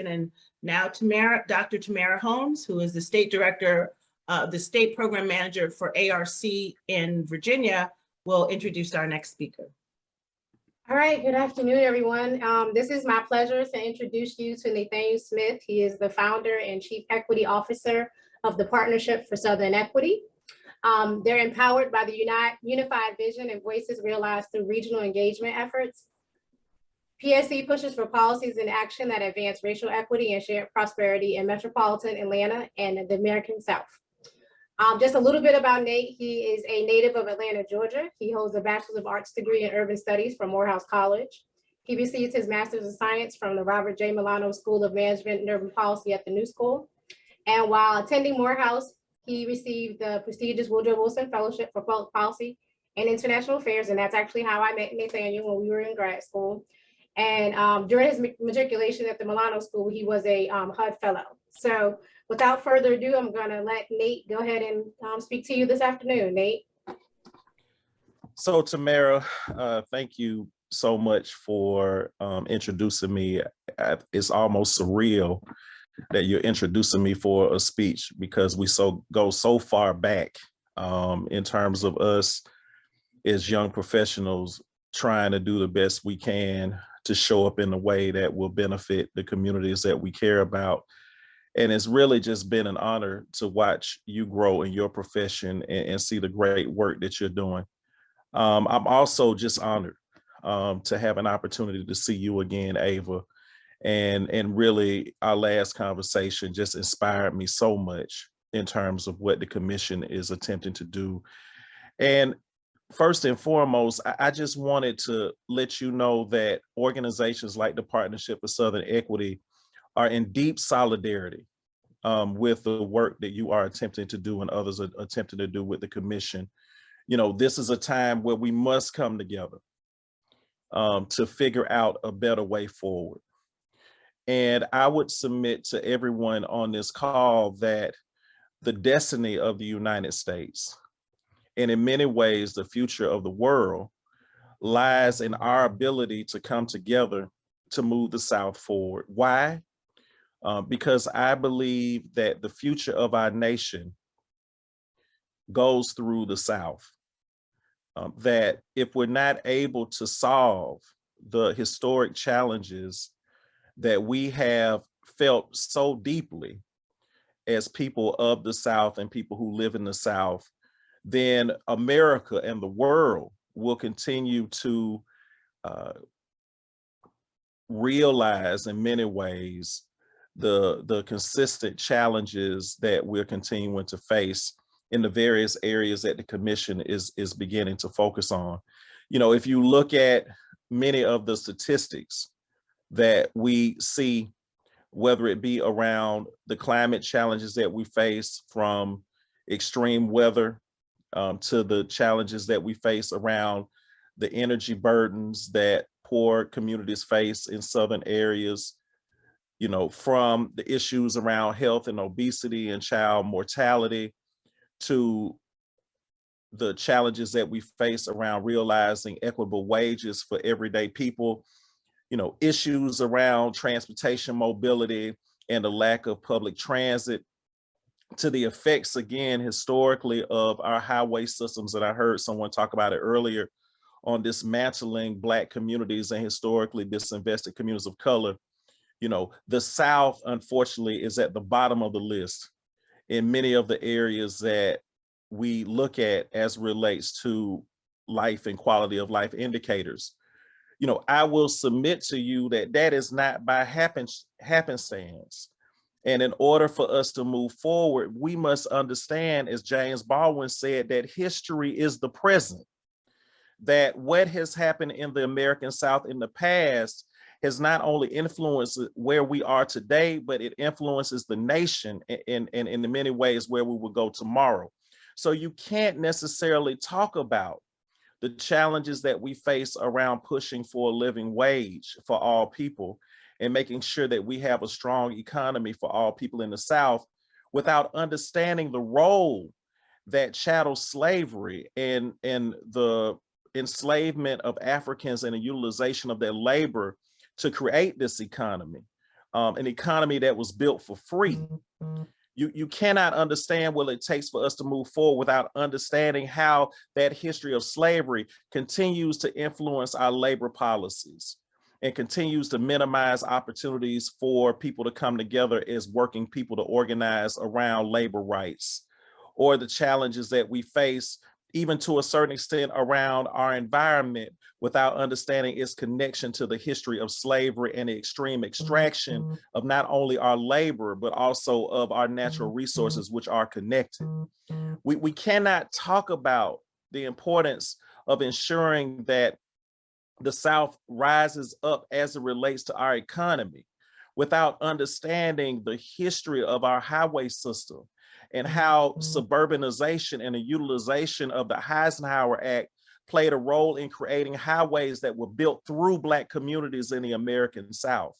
And now Dr. Tamara Holmes, who is the state director, the state program manager for ARC in Virginia, will introduce our next speaker. All right, good afternoon, everyone. This is my pleasure to introduce you to Nathaniel Smith. He is the founder and chief equity officer of the Partnership for Southern Equity. They're empowered by the unified vision and voices realized through regional engagement efforts. PSE pushes for policies in action that advance racial equity and shared prosperity in metropolitan Atlanta and the American South. Just a little bit about Nate. He is a native of Atlanta, Georgia. He holds a Bachelor of Arts degree in Urban Studies from Morehouse College. He received his Master's of Science from the Robert J. Milano School of Management and Urban Policy at the New School. And while attending Morehouse, he received the prestigious Woodrow Wilson Fellowship for Public Policy and International Affairs. And that's actually how I met Nathaniel when we were in grad school. And during his matriculation at the Milano School, he was a HUD Fellow. So without further ado, I'm going to let Nate go ahead and speak to you this afternoon. Nate. So Tamara, thank you so much for introducing me. It's almost surreal that you're introducing me for a speech because we go so far back in terms of us as young professionals trying to do the best we can to show up in a way that will benefit the communities that we care about. And it's really just been an honor to watch you grow in your profession and see the great work that you're doing. I'm also just honored to have an opportunity to see you again, Ava. And really our last conversation just inspired me so much in terms of what the commission is attempting to do. And first and foremost, I just wanted to let you know that organizations like the Partnership for Southern Equity are in deep solidarity with the work that you are attempting to do and others are attempting to do with the commission. You know, this is a time where we must come together to figure out a better way forward. And I would submit to everyone on this call that the destiny of the United States, and in many ways, the future of the world, lies in our ability to come together to move the South forward. Why? Because I believe that the future of our nation goes through the South. That if we're not able to solve the historic challenges that we have felt so deeply as people of the South and people who live in the South, then America and the world will continue to realize in many ways the consistent challenges that we're continuing to face in the various areas that the commission is beginning to focus on. You know, if you look at many of the statistics that we see, whether it be around the climate challenges that we face, from extreme weather to the challenges that we face around the energy burdens that poor communities face in southern areas, you know, from the issues around health and obesity and child mortality to the challenges that we face around realizing equitable wages for everyday people, you know, issues around transportation mobility and the lack of public transit, to the effects, again, historically of our highway systems that I heard someone talk about it earlier, on dismantling Black communities and historically disinvested communities of color. You know, the South, unfortunately, is at the bottom of the list in many of the areas that we look at as relates to life and quality of life indicators. You know, I will submit to you that that is not by happenstance. And in order for us to move forward, we must understand, as James Baldwin said, that history is the present. That what has happened in the American South in the past has not only influenced where we are today, but it influences the nation in many ways where we will go tomorrow. So you can't necessarily talk about the challenges that we face around pushing for a living wage for all people and making sure that we have a strong economy for all people in the South without understanding the role that chattel slavery and the enslavement of Africans and the utilization of their labor to create this economy an economy that was built for free. You cannot understand what it takes for us to move forward without understanding how that history of slavery continues to influence our labor policies and continues to minimize opportunities for people to come together as working people to organize around labor rights, or the challenges that we face, even to a certain extent, around our environment without understanding its connection to the history of slavery and the extreme extraction of not only our labor, but also of our natural resources, which are connected. We cannot talk about the importance of ensuring that the South rises up as it relates to our economy without understanding the history of our highway system and how suburbanization and the utilization of the Eisenhower Act played a role in creating highways that were built through Black communities in the American South.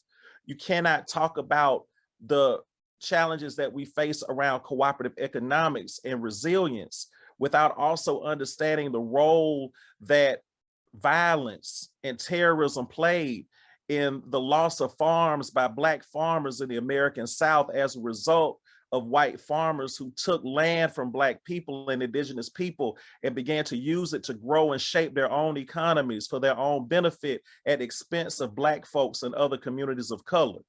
You cannot talk about the challenges that we face around cooperative economics and resilience without also understanding the role that violence and terrorism played in the loss of farms by Black farmers in the American South as a result of white farmers who took land from Black people and indigenous people and began to use it to grow and shape their own economies for their own benefit at the expense of Black folks and other communities of color.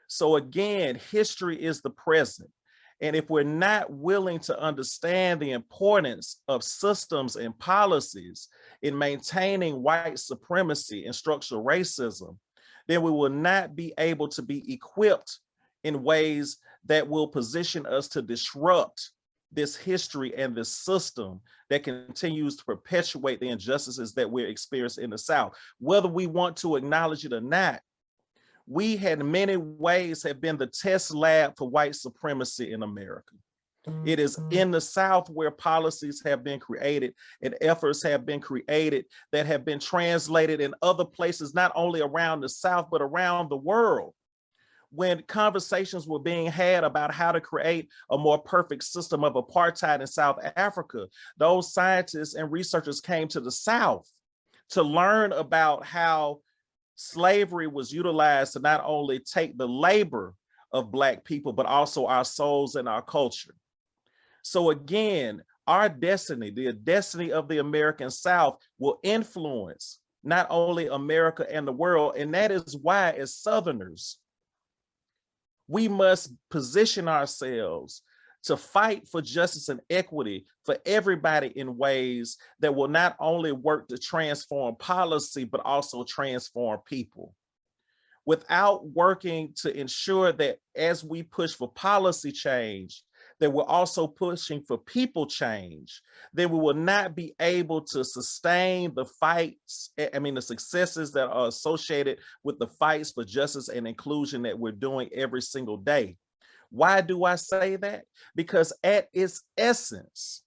So again, history is the present. And if we're not willing to understand the importance of systems and policies in maintaining white supremacy and structural racism, then we will not be able to be equipped in ways that will position us to disrupt this history and this system that continues to perpetuate the injustices that we're experiencing in the South. Whether we want to acknowledge it or not, we had in many ways have been the test lab for white supremacy in America. It is in the South where policies have been created and efforts have been created that have been translated in other places, not only around the South, but around the world. When conversations were being had about how to create a more perfect system of apartheid in South Africa, those scientists and researchers came to the South to learn about how slavery was utilized to not only take the labor of Black people, but also our souls and our culture. So again, our destiny, the destiny of the American South, will influence not only America and the world. And that is why, as Southerners, we must position ourselves to fight for justice and equity for everybody in ways that will not only work to transform policy, but also transform people. Without working to ensure that as we push for policy change, that we're also pushing for people change, then we will not be able to sustain the fights, the successes that are associated with the fights for justice and inclusion that we're doing every single day. Why do I say that? Because at its essence,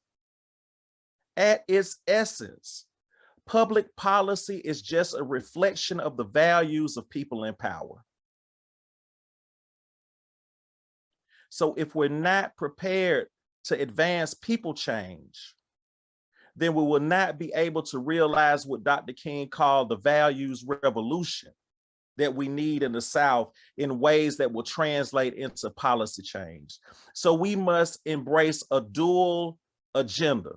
public policy is just a reflection of the values of people in power. So if we're not prepared to advance people change, then we will not be able to realize what Dr. King called the values revolution that we need in the South in ways that will translate into policy change. So we must embrace a dual agenda,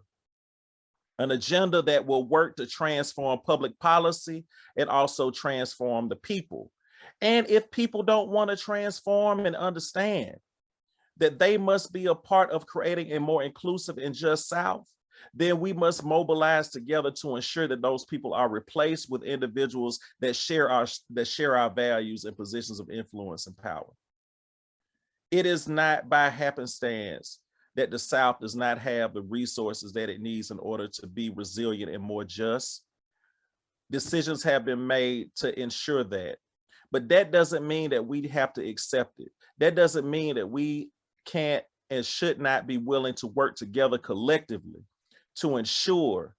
an agenda that will work to transform public policy and also transform the people. And if people don't want to transform and understand that they must be a part of creating a more inclusive and just South, then we must mobilize together to ensure that those people are replaced with individuals that share our values and positions of influence and power. It is not by happenstance that the South does not have the resources that it needs in order to be resilient and more just. Decisions have been made to ensure that, but that doesn't mean that we have to accept it. That doesn't mean that we can't and should not be willing to work together collectively to ensure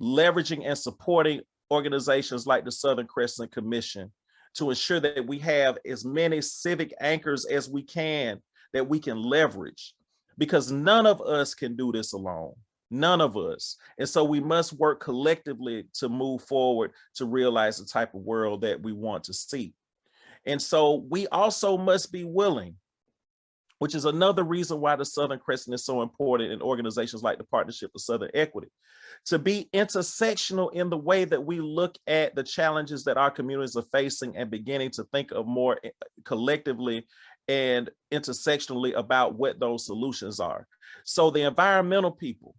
leveraging and supporting organizations like the Southern Crescent Commission to ensure that we have as many civic anchors as we can that we can leverage, because none of us can do this alone, none of us. And so we must work collectively to move forward to realize the type of world that we want to see. And so we also must be willing, which is another reason why the Southern Crescent is so important in organizations like the Partnership for Southern Equity, to be intersectional in the way that we look at the challenges that our communities are facing and beginning to think of more collectively and intersectionally about what those solutions are. So the environmental people,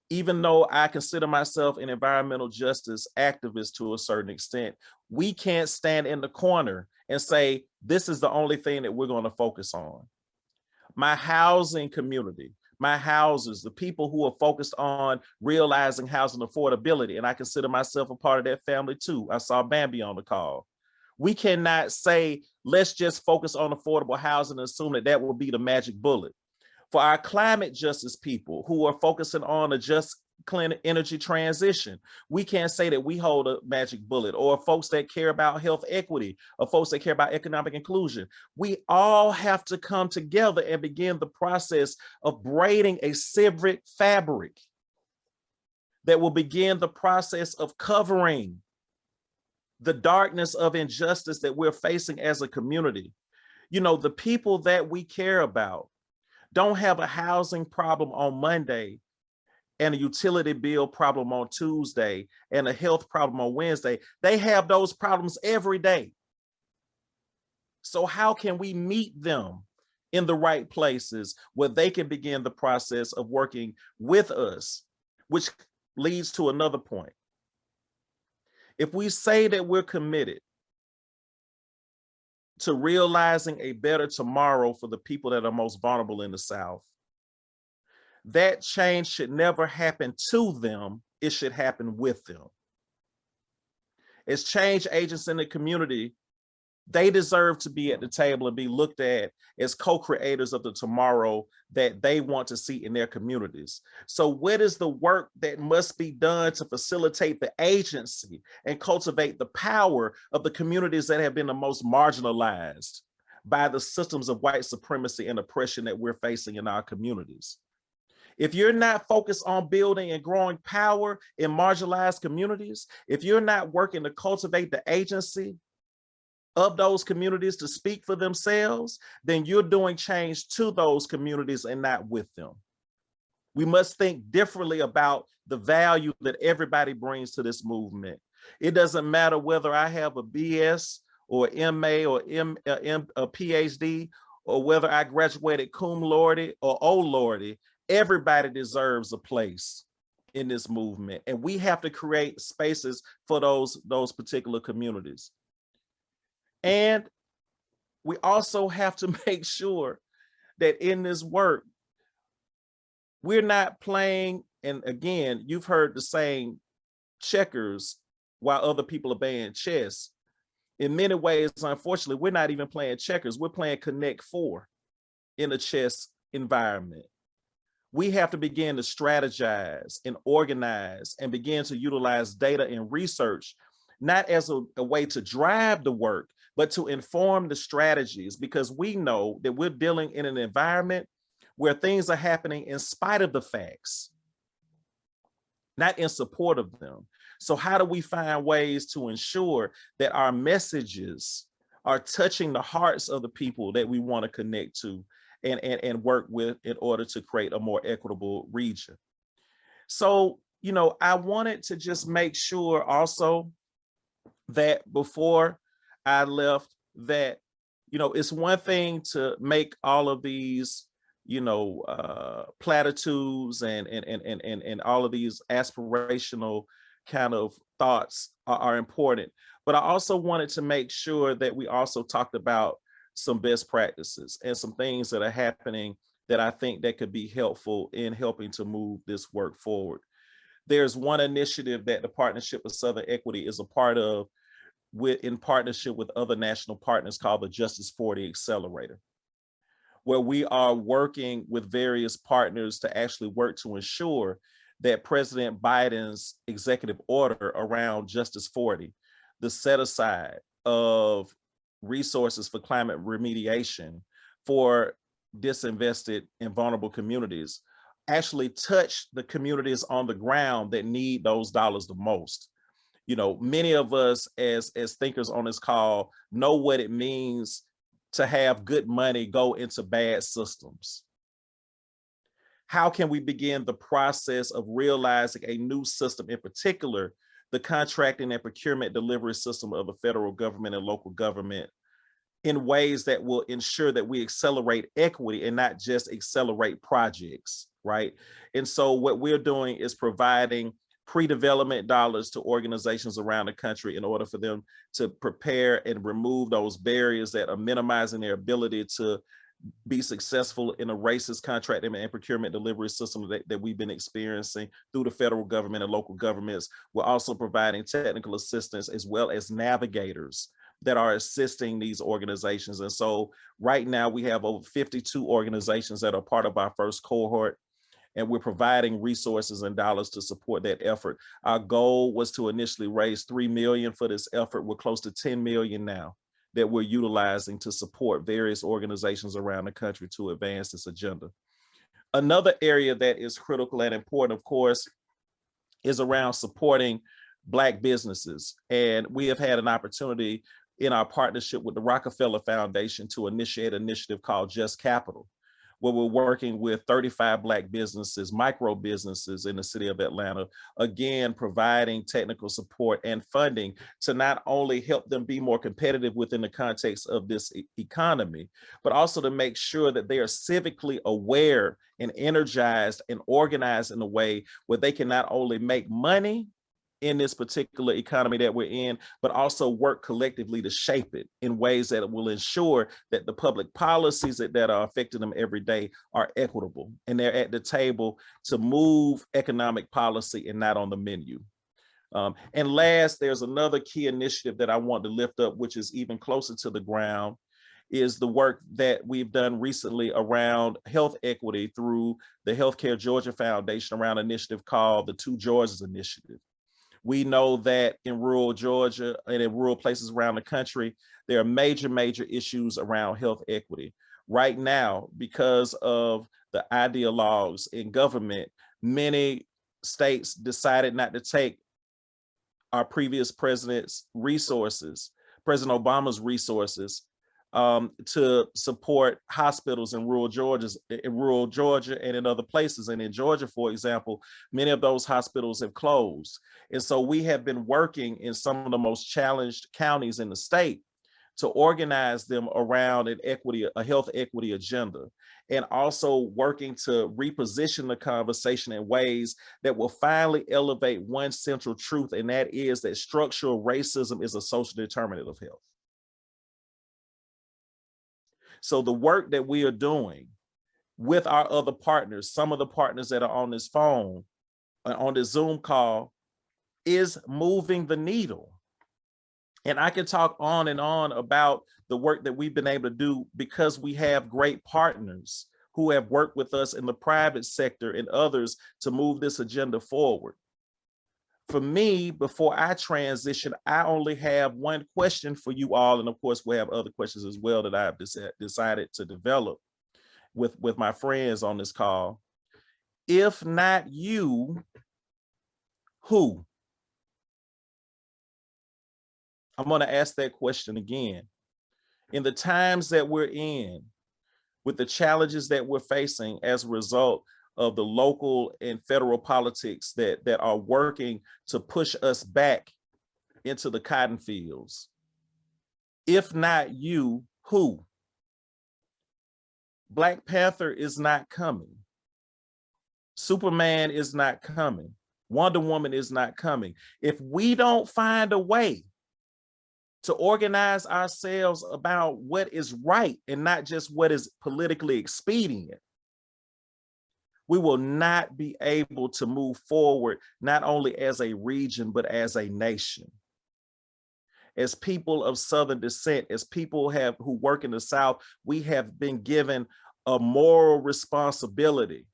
even though I consider myself an environmental justice activist to a certain extent, we can't stand in the corner and say, this is the only thing that we're going to focus on. My housing community, my houses, the people who are focused on realizing housing affordability, and I consider myself a part of that family too. I saw Bambi on the call. We cannot say, let's just focus on affordable housing and assume that that will be the magic bullet. For our climate justice people who are focusing on a just clean energy transition, we can't say that we hold a magic bullet, or folks that care about health equity, or folks that care about economic inclusion. We all have to come together and begin the process of braiding a civic fabric that will begin the process of covering the darkness of injustice that we're facing as a community. You know, the people that we care about don't have a housing problem on Monday and a utility bill problem on Tuesday and a health problem on Wednesday. They have those problems every day. So how can we meet them in the right places where they can begin the process of working with us, which leads to another point. If we say that we're committed to realizing a better tomorrow for the people that are most vulnerable in the South, that change should never happen to them, it should happen with them. As change agents in the community, they deserve to be at the table and be looked at as co-creators of the tomorrow that they want to see in their communities. So what is the work that must be done to facilitate the agency and cultivate the power of the communities that have been the most marginalized by the systems of white supremacy and oppression that we're facing in our communities? If you're not focused on building and growing power in marginalized communities, if you're not working to cultivate the agency of those communities to speak for themselves, then you're doing change to those communities and not with them. We must think differently about the value that everybody brings to this movement. It doesn't matter whether I have a BS or MA or a PhD, or whether I graduated cum laude or O laude, everybody deserves a place in this movement. And we have to create spaces for those particular communities. And we also have to make sure that in this work, we're not playing, and again, you've heard the saying, checkers while other people are playing chess. In many ways, unfortunately, we're not even playing checkers, we're playing Connect Four in a chess environment. We have to begin to strategize and organize and begin to utilize data and research, not as a way to drive the work, but to inform the strategies, because we know that we're dealing in an environment where things are happening in spite of the facts, not in support of them. So how do we find ways to ensure that our messages are touching the hearts of the people that we want to connect to and work with in order to create a more equitable region? So, you know, I wanted to just make sure also that before I left that, you know, it's one thing to make all of these, you know, platitudes and all of these aspirational kind of thoughts are important. But I also wanted to make sure that we also talked about some best practices and some things that are happening that I think that could be helpful in helping to move this work forward. There's one initiative that the Partnership of Southern Equity is a part of, in partnership with other national partners, called the Justice 40 Accelerator, where we are working with various partners to actually work to ensure that President Biden's executive order around Justice 40, the set aside of resources for climate remediation for disinvested and vulnerable communities, actually touch the communities on the ground that need those dollars the most. You know, many of us as thinkers on this call know what it means to have good money go into bad systems. How can we begin the process of realizing a new system, in particular, the contracting and procurement delivery system of the federal government and local government, in ways that will ensure that we accelerate equity and not just accelerate projects, right? And so what we're doing is providing pre-development dollars to organizations around the country in order for them to prepare and remove those barriers that are minimizing their ability to be successful in a racist contracting and procurement delivery system that we've been experiencing through the federal government and local governments. We're also providing technical assistance as well as navigators that are assisting these organizations. And so right now we have over 52 organizations that are part of our first cohort, and we're providing resources and dollars to support that effort. Our goal was to initially raise $3 million for this effort. We're close to $10 million now that we're utilizing to support various organizations around the country to advance this agenda. Another area that is critical and important, of course, is around supporting Black businesses. And we have had an opportunity in our partnership with the Rockefeller Foundation to initiate an initiative called Just Capital, where we're working with 35 Black businesses, micro businesses in the city of Atlanta, again, providing technical support and funding to not only help them be more competitive within the context of this economy, but also to make sure that they are civically aware and energized and organized in a way where they can not only make money in this particular economy that we're in, but also work collectively to shape it in ways that will ensure that the public policies that are affecting them every day are equitable, and they're at the table to move economic policy and not on the menu. And last, there's another key initiative that I want to lift up, which is even closer to the ground, is the work that we've done recently around health equity through the Healthcare Georgia Foundation around an initiative called the Two Georgias Initiative. We know that in rural Georgia and in rural places around the country, there are major issues around health equity. Right now, because of the ideologues in government, many states decided not to take our previous president's resources, President Obama's resources, to support hospitals in rural Georgia and in other places. And in Georgia, for example, many of those hospitals have closed. And so we have been working in some of the most challenged counties in the state to organize them around a health equity agenda, and also working to reposition the conversation in ways that will finally elevate one central truth, and that is that structural racism is a social determinant of health. So the work that we are doing with our other partners, some of the partners that are on this phone, on this Zoom call, is moving the needle. And I can talk on and on about the work that we've been able to do because we have great partners who have worked with us in the private sector and others to move this agenda forward. For me, before I transition, I only have one question for you all. And of course, we have other questions as well that I've decided to develop with my friends on this call. If not you, who? I'm going to ask that question again. In the times that we're in, with the challenges that we're facing as a result of the local and federal politics that are working to push us back into the cotton fields. If not you, who? Black Panther is not coming. Superman is not coming. Wonder Woman is not coming. If we don't find a way to organize ourselves about what is right and not just what is politically expedient, we will not be able to move forward, not only as a region, but as a nation. As people of Southern descent, as people who work in the South, we have been given a moral responsibility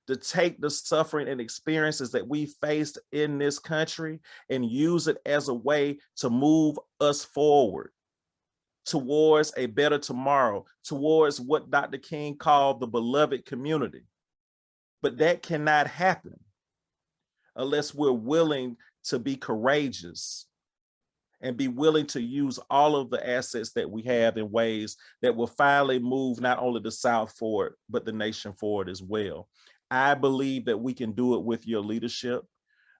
to take the suffering and experiences that we faced in this country and use it as a way to move us forward towards a better tomorrow, towards what Dr. King called the beloved community. But that cannot happen unless we're willing to be courageous and be willing to use all of the assets that we have in ways that will finally move not only the South forward, but the nation forward as well. I believe that we can do it with your leadership.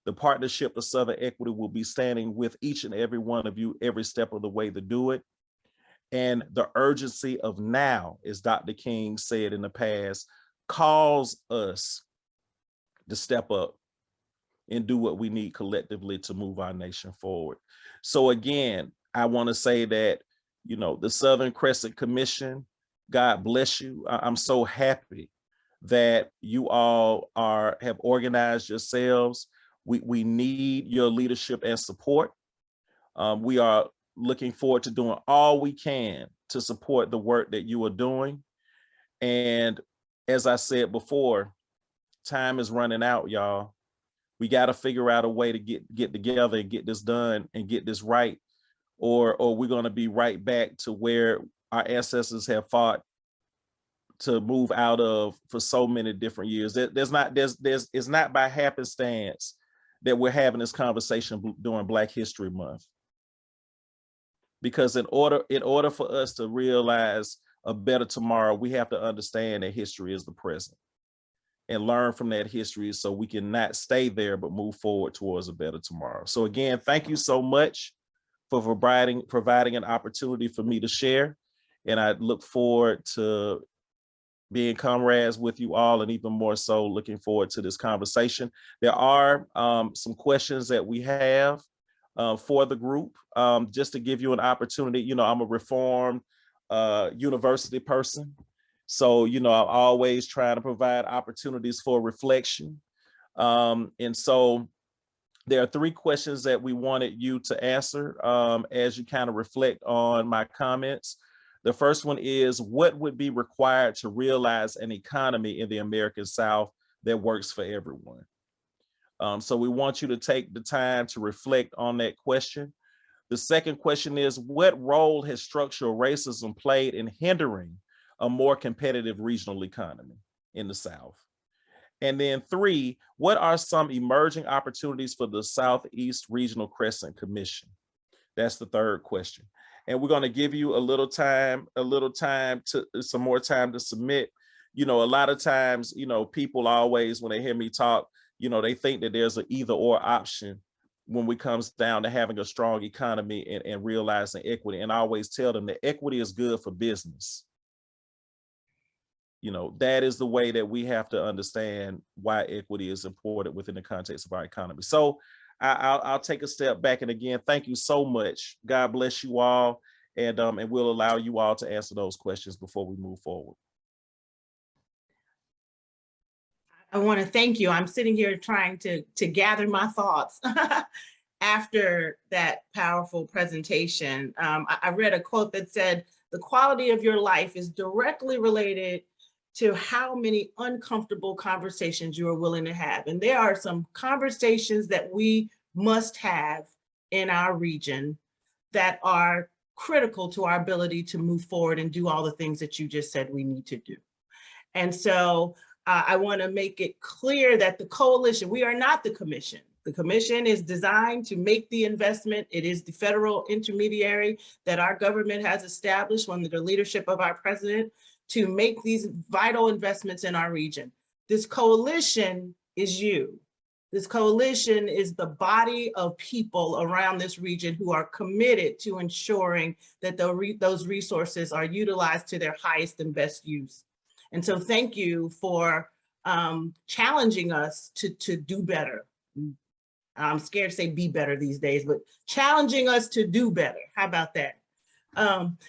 The Partnership for Southern Equity will be standing with each and every one of you every step of the way to do it. And the urgency of now, as Dr. King said in the past, calls us to step up and do what we need collectively to move our nation forward. So again, I want to say that, you know, the Southern Crescent Commission, God bless you. I'm so happy that you all have organized yourselves. We need your leadership and support. We are looking forward to doing all we can to support the work that you are doing. And as I said before, time is running out, y'all. We got to figure out a way to get together and get this done and get this right, or we're going to be right back to where our ancestors have fought to move out of for so many different years. It's not by happenstance that we're having this conversation during Black History Month. Because in order for us to realize a better tomorrow, we have to understand that history is the present and learn from that history so we can not stay there, but move forward towards a better tomorrow. So again, thank you so much for providing an opportunity for me to share. And I look forward to being comrades with you all, and even more so looking forward to this conversation. There are some questions that we have for the group, just to give you an opportunity. You know, I'm a reformed university person. So, you know, I'm always trying to provide opportunities for reflection. And so there are 3 questions that we wanted you to answer as you kind of reflect on my comments. The first one is, what would be required to realize an economy in the American South that works for everyone? So we want you to take the time to reflect on that question. The second question is, what role has structural racism played in hindering a more competitive regional economy in the South? And then 3, what are some emerging opportunities for the Southeast Regional Crescent Commission? That's the third question. And we're going to give you some more time to submit. You know, a lot of times, you know, people always, when they hear me talk, you know, they think that there's an either or option when it comes down to having a strong economy and realizing equity. And I always tell them that equity is good for business. You know, that is the way that we have to understand why equity is important within the context of our economy. So I'll take a step back, and again, thank you so much. God bless you all, and we'll allow you all to answer those questions before we move forward. I want to thank you. I'm sitting here trying to gather my thoughts after that powerful presentation. I read a quote that said, "The quality of your life is directly related to how many uncomfortable conversations you are willing to have." And there are some conversations that we must have in our region that are critical to our ability to move forward and do all the things that you just said we need to do. And so I want to make it clear that the coalition, we are not the commission. The commission is designed to make the investment. It is the federal intermediary that our government has established under the leadership of our president to make these vital investments in our region. This coalition is you. This coalition is the body of people around this region who are committed to ensuring that those resources are utilized to their highest and best use. And so thank you for challenging us to do better. I'm scared to say be better these days, but challenging us to do better. How about that?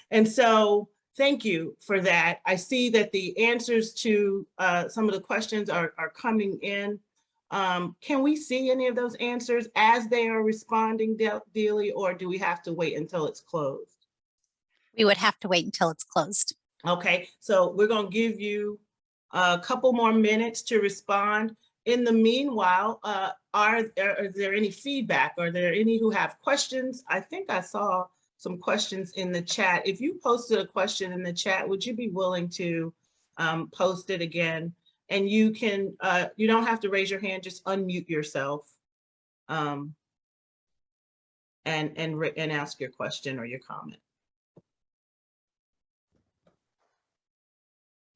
And so thank you for that. I see that the answers to some of the questions are coming in. Can we see any of those answers as they are responding daily, or do we have to wait until it's closed? We would have to wait until it's closed. Okay, so we're going to give you a couple more minutes to respond. In the meanwhile, is there any feedback? Are there any who have questions? I think I saw some questions in the chat. If you posted a question in the chat, would you be willing to post it again? And you can, you don't have to raise your hand, just unmute yourself. and ask your question or your comment.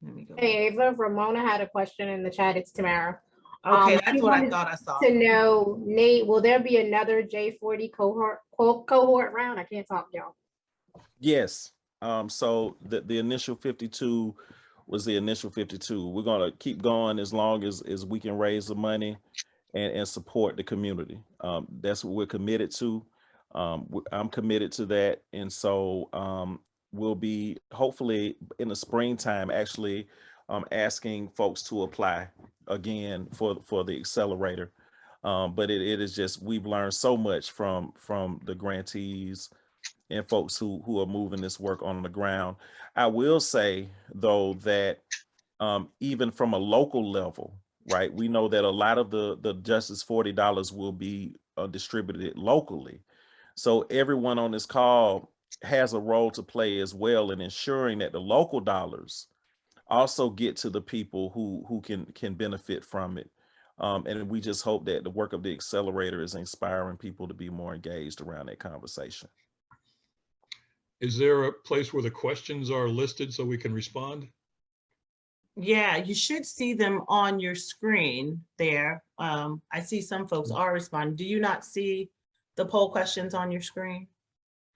Let me go. Hey, Ava, Ramona had a question in the chat. It's Tamara. Okay, She that's what I wanted thought I saw. To know, Nate, will there be another J40 cohort round? I can't talk, y'all. Yes. So the initial 52 was the initial 52. We're gonna keep going as long as we can raise the money and support the community. That's what we're committed to. I'm committed to that, and so we'll be hopefully in the springtime actually asking folks to apply again for the accelerator. But it is just, we've learned so much from the grantees and folks who are moving this work on the ground. I will say though that even from a local level, right, we know that a lot of the Justice $40 will be distributed locally. So everyone on this call has a role to play as well in ensuring that the local dollars also get to the people who can benefit from it. And we just hope that the work of the accelerator is inspiring people to be more engaged around that conversation. Is there a place where the questions are listed so we can respond? Yeah, you should see them on your screen there. I see some folks are responding. Do you not see the poll questions on your screen?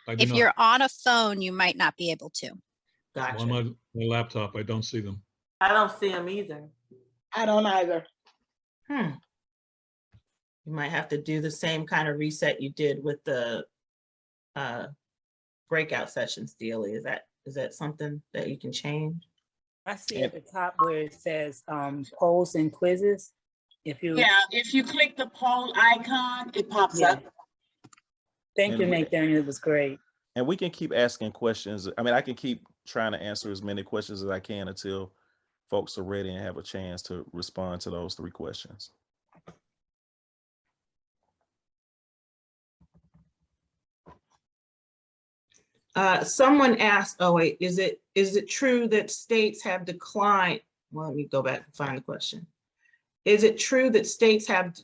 I do If not. you're on a phone, you might not be able to. Gotcha. On my laptop, I don't see them. I don't see them either. I don't either. You might have to do the same kind of reset you did with the breakout sessions, Dealy. Is that something that you can change? I see at the top where it says polls and quizzes. If you Click the poll icon, it pops Yeah. up. Thank you, Nathaniel. It was great. And we can keep asking questions. I mean, I can keep trying to answer as many questions as I can until folks are ready and have a chance to respond to those 3 questions. Someone asked, oh wait, is it true that states have declined? Well, let me go back and find the question. Is it true that states have,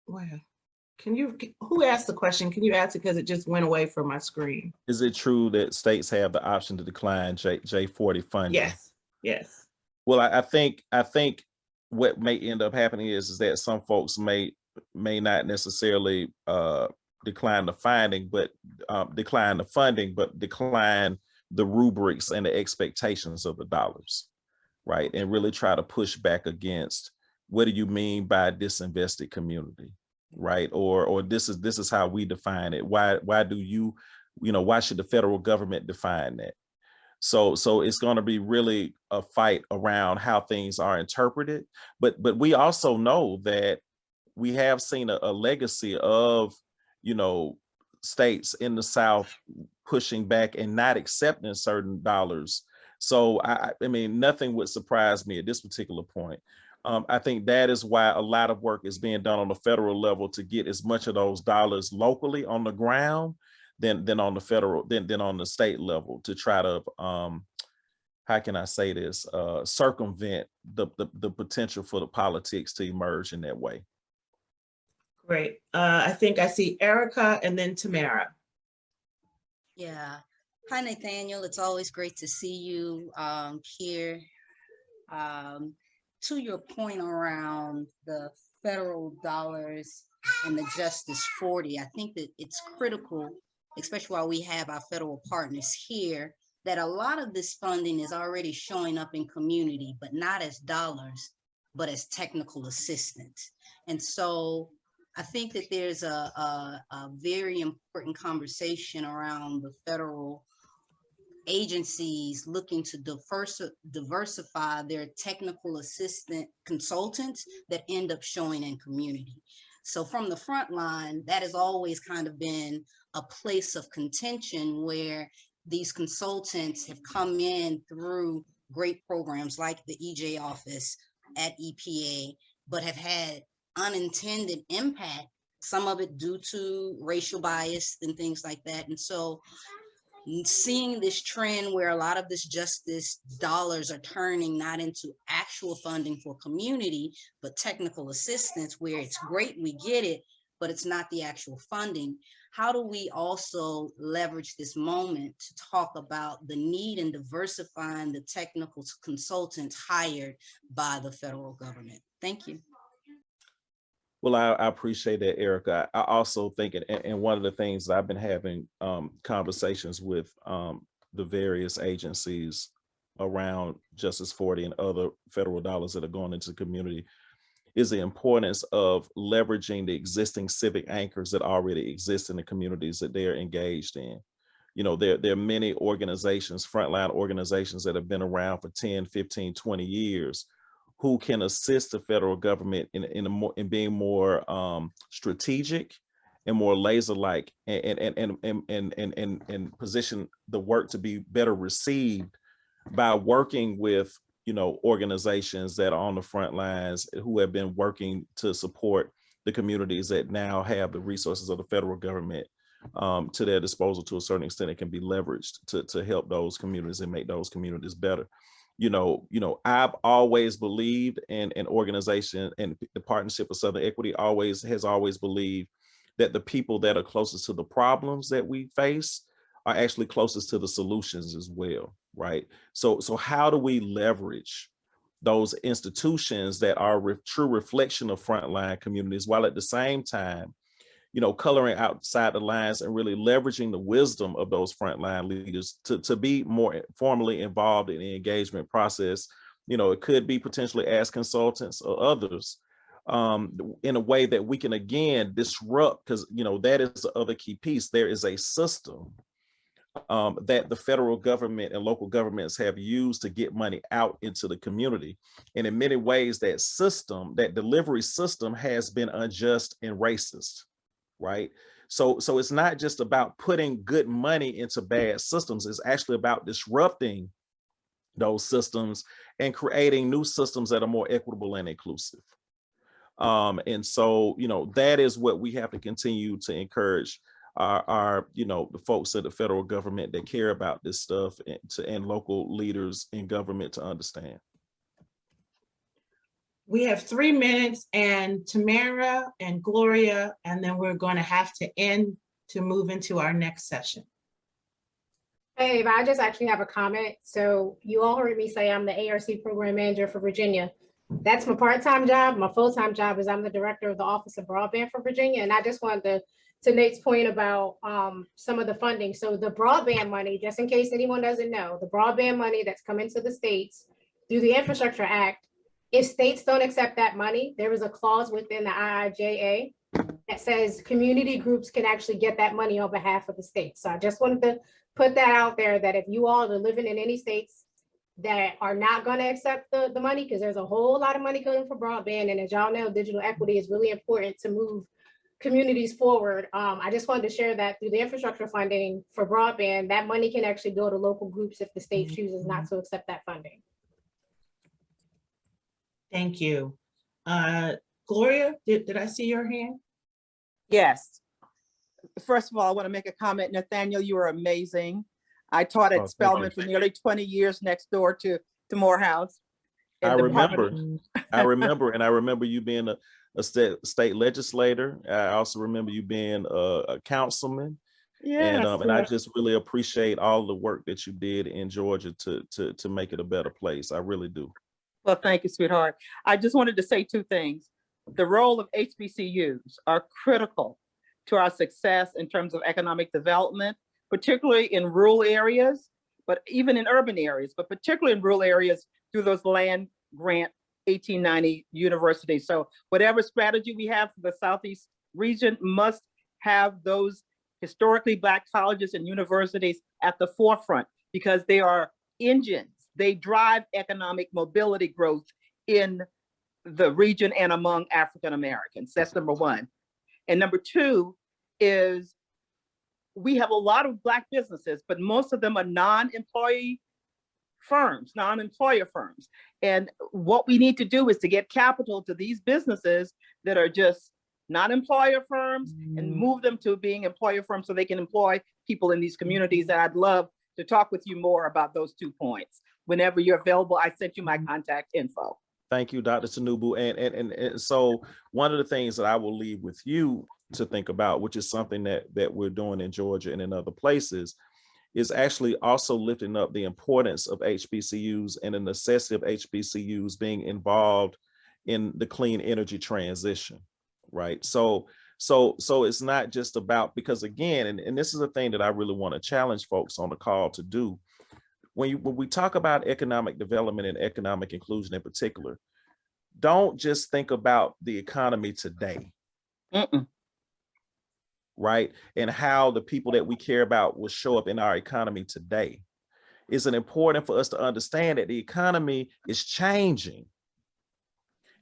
well, who asked the question? Can you ask it, because it just went away from my screen? Is it true that states have the option to decline J40 funding? Yes. Well, I think what may end up happening is that some folks may not necessarily decline the funding, but decline the rubrics and the expectations of the dollars, right? And really try to push back against, what do you mean by disinvested community, right? Or this is how we define it. Why do why should the federal government define that? So it's going to be really a fight around how things are interpreted. But we also know that we have seen a legacy of, states in the South pushing back and not accepting certain dollars. So I mean, nothing would surprise me at this particular point. I think that is why a lot of work is being done on the federal level to get as much of those dollars locally on the ground than on the federal, than on the state level, to try to how can I say this, circumvent the potential for the politics to emerge in that way. Great. I think I see Erica and then Tamara. Yeah. Hi, Nathaniel. It's always great to see you here. To your point around the federal dollars and the Justice 40, I think that it's critical, especially while we have our federal partners here, that a lot of this funding is already showing up in community, but not as dollars, but as technical assistance. And so I think that there's a very important conversation around the federal agencies looking to diversify their technical assistant consultants that end up showing in community. So from the front line, that has always kind of been a place of contention where these consultants have come in through great programs like the EJ office at EPA, but have had unintended impact, some of it due to racial bias and things like that. And so seeing this trend where a lot of this justice dollars are turning not into actual funding for community, but technical assistance, where it's great, we get it, but it's not the actual funding. how do we also leverage this moment to talk about the need in diversifying the technical consultants hired by the federal government? Thank you. Well, I appreciate that, Erica. I also think, and one of the things that I've been having conversations with the various agencies around Justice 40 and other federal dollars that are going into the community is the importance of leveraging the existing civic anchors that already exist in the communities that they're engaged in. You know, there are many organizations, frontline organizations that have been around for 10, 15, 20 years who can assist the federal government in being more strategic and more laser-like and position the work to be better received by working with, you know, organizations that are on the front lines who have been working to support the communities that now have the resources of the federal government to their disposal. To a certain extent, it can be leveraged to help those communities and make those communities better. You know, I've always believed in an organization, and the Partnership for Southern Equity has always believed that the people that are closest to the problems that we face are actually closest to the solutions as well, right? So how do we leverage those institutions that are true reflection of frontline communities, while at the same time, you know, coloring outside the lines and really leveraging the wisdom of those frontline leaders to be more formally involved in the engagement process? You know, it could be potentially as consultants or others, in a way that we can again disrupt, because, you know, that is the other key piece. There is a system that the federal government and local governments have used to get money out into the community. And in many ways, that system, that delivery system, has been unjust and racist, right? So it's not just about putting good money into bad systems. It's actually about disrupting those systems and creating new systems that are more equitable and inclusive. And so, you know, that is what we have to continue to encourage our you know, the folks at the federal government that care about this stuff, and local leaders in government to understand. We have 3 minutes, and Tamara and Gloria, and then we're going to have to end to move into our next session. Hey, I just actually have a comment. So you all heard me say I'm the ARC program manager for Virginia. That's my part-time job. My full-time job is I'm the director of the Office of Broadband for Virginia. And I just wanted to Nate's point about some of the funding. So the broadband money, just in case anyone doesn't know, the broadband money that's come into the states through the Infrastructure Act, if states don't accept that money, there is a clause within the IIJA that says community groups can actually get that money on behalf of the state. So I just wanted to put that out there, that if you all are living in any states that are not going to accept the money, because there's a whole lot of money going for broadband, and as y'all know, digital equity is really important to move communities forward. I just wanted to share that through the infrastructure funding for broadband, that money can actually go to local groups if the state chooses not to accept that funding. Thank you. Gloria, did I see your hand? Yes. First of all, I want to make a comment. Nathaniel, you are amazing. I taught at Spelman for nearly 20 years next door to Morehouse. I remember, and I remember you being a state legislator. I also remember you being a councilman. Yes, and I just really appreciate all the work that you did in Georgia to make it a better place. I really do. Well, thank you, sweetheart. I just wanted to say 2 things. The role of HBCUs are critical to our success in terms of economic development, particularly in rural areas, but even in urban areas, but particularly in rural areas through those land grant 1890 universities. So whatever strategy we have for the Southeast region must have those historically Black colleges and universities at the forefront, because they are engines. They drive economic mobility growth in the region and among African Americans. That's number 1. And number 2 is we have a lot of Black businesses, but most of them are non-employer firms. And what we need to do is to get capital to these businesses that are just non-employer firms and move them to being employer firms so they can employ people in these communities. And I'd love to talk with you more about those 2 points. Whenever you're available, I sent you my contact info. Thank you, Dr. Tinubu. And so one of the things that I will leave with you, to think about, which is something that we're doing in Georgia and in other places, is actually also lifting up the importance of HBCUs and the necessity of HBCUs being involved in the clean energy transition, right? So it's not just about, because again, and this is a thing that I really want to challenge folks on the call to do. When we talk about economic development and economic inclusion in particular, don't just think about the economy today. Right? And how the people that we care about will show up in our economy today. It's important for us to understand that the economy is changing.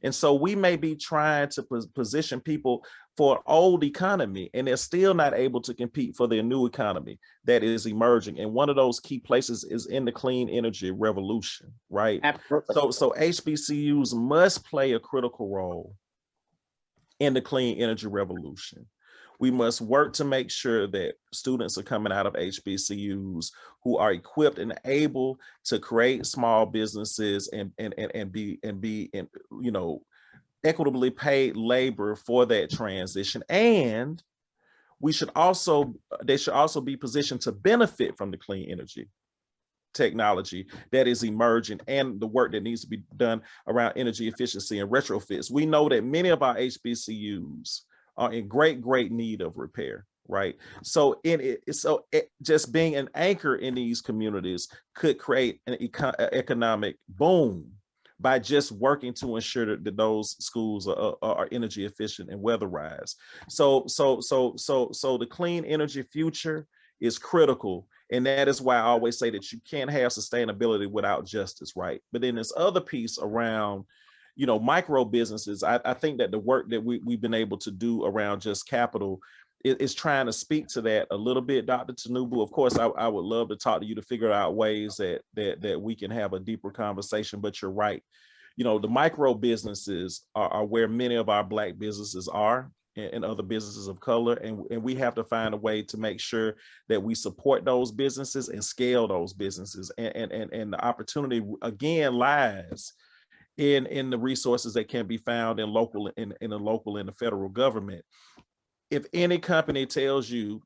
And so we may be trying to position people for an old economy, and they're still not able to compete for their new economy that is emerging. And one of those key places is in the clean energy revolution, right? Absolutely. So HBCUs must play a critical role in the clean energy revolution. We must work to make sure that students are coming out of HBCUs who are equipped and able to create small businesses and be you know, equitably paid labor for that transition. And they should also be positioned to benefit from the clean energy technology that is emerging and the work that needs to be done around energy efficiency and retrofits. We know that many of our HBCUs are in great need of repair, right? So just being an anchor in these communities could create an economic boom by just working to ensure that those schools are energy efficient and weatherized. So the clean energy future is critical. And that is why I always say that you can't have sustainability without justice, right? But then this other piece around, you know, micro businesses, I think that the work that we've been able to do around Just Capital is trying to speak to that a little bit, Dr. Tanubu. Of course, I would love to talk to you to figure out ways that we can have a deeper conversation, but you're right. You know, the micro businesses are where many of our Black businesses are, and other businesses of color, and we have to find a way to make sure that we support those businesses and scale those businesses. And the opportunity again lies in the resources that can be found in the local and the federal government. If any company tells you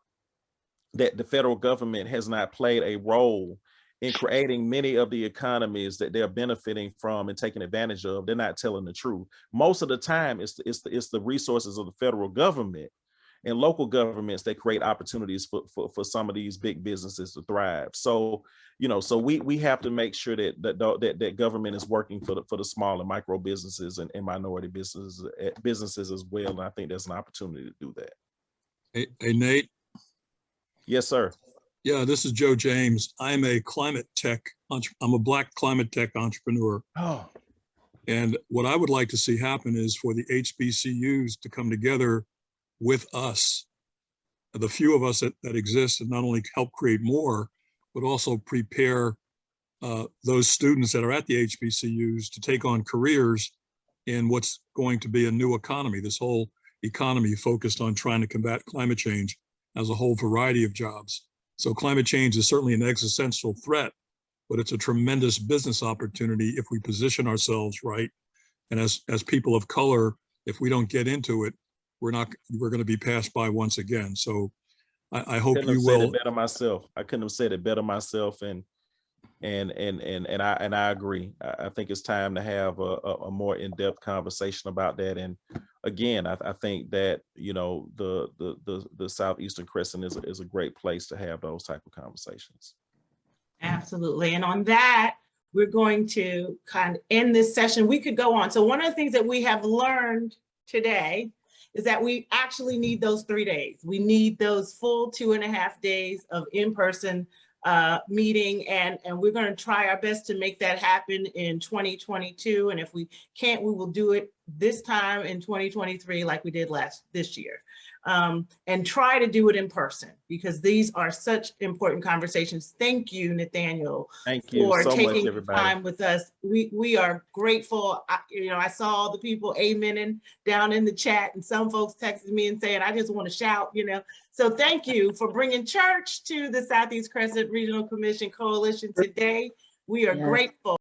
that the federal government has not played a role in creating many of the economies that they're benefiting from and taking advantage of, they're not telling the truth. Most of the time, it's the resources of the federal government and local governments that create opportunities for some of these big businesses to thrive. So, you know, so we have to make sure that government is working for the small and micro businesses and minority businesses as well. And I think there's an opportunity to do that. Hey, Nate. Yes, sir. Yeah, this is Joe James. I'm a Black climate tech entrepreneur. Oh. And what I would like to see happen is for the HBCUs to come together with us, the few of us that exist, and not only help create more, but also prepare those students that are at the HBCUs to take on careers in what's going to be a new economy. This whole economy focused on trying to combat climate change as a whole variety of jobs. So climate change is certainly an existential threat, but it's a tremendous business opportunity if we position ourselves right. And as people of color, if we don't get into it, we're going to be passed by once again. So I hope you will. Said it better myself. I couldn't have said it better myself, and I agree. I think it's time to have a more in-depth conversation about that. And again, I think that, you know, the Southeastern Crescent is a great place to have those type of conversations. Absolutely. And on that, we're going to kind of end this session. We could go on. So one of the things that we have learned today is that we actually need those 3 days. We need those full 2.5 days of in-person meeting, and we're going to try our best to make that happen in 2022. And if we can't, we will do it this time in 2023 like we did this year. And try to do it in person, because these are such important conversations. Thank you, Nathaniel, for so taking time with us. We are grateful. I saw the people amening down in the chat, and some folks texted me and saying, I just want to shout, So thank you for bringing church to the Southeast Crescent Regional Commission Coalition today. We are grateful.